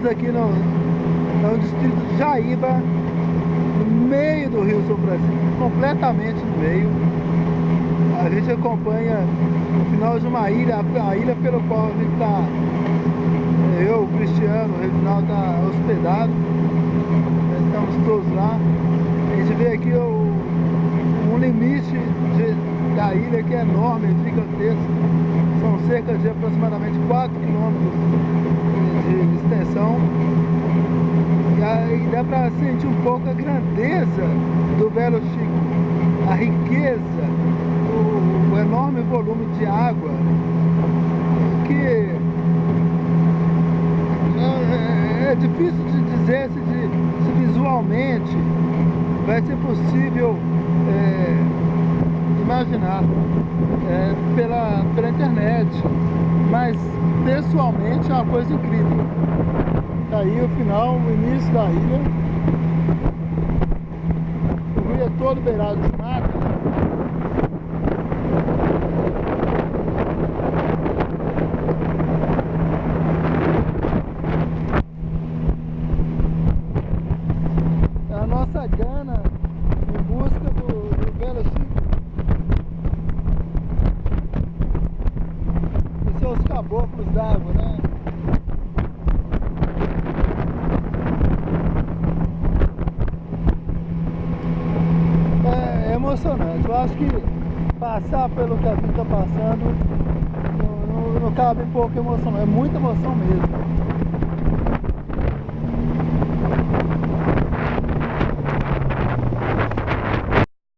Estamos aqui no distrito de Jaíba, no meio do Rio São Francisco, completamente no meio. A gente acompanha o final de uma ilha, a ilha pelo qual a gente está, eu, o Cristiano, o Reginaldo está hospedado. Estamos todos lá. A gente vê aqui um limite da ilha que é enorme, gigantesco. São cerca de aproximadamente 4 quilômetros de extensão. E aí dá para sentir um pouco a grandeza do Velho Chico, a riqueza, o enorme volume de água, que é difícil de dizer se visualmente vai ser possível imaginar pela internet, mas pessoalmente é uma coisa incrível. Tá aí o final, o início da ilha. O rio é todo beirado de mato. É a nossa gana em busca do Velho Chico e seus caboclos d'água, né? É emocionante. Eu acho que passar pelo que a gente está passando não cabe pouca emoção, é muita emoção mesmo.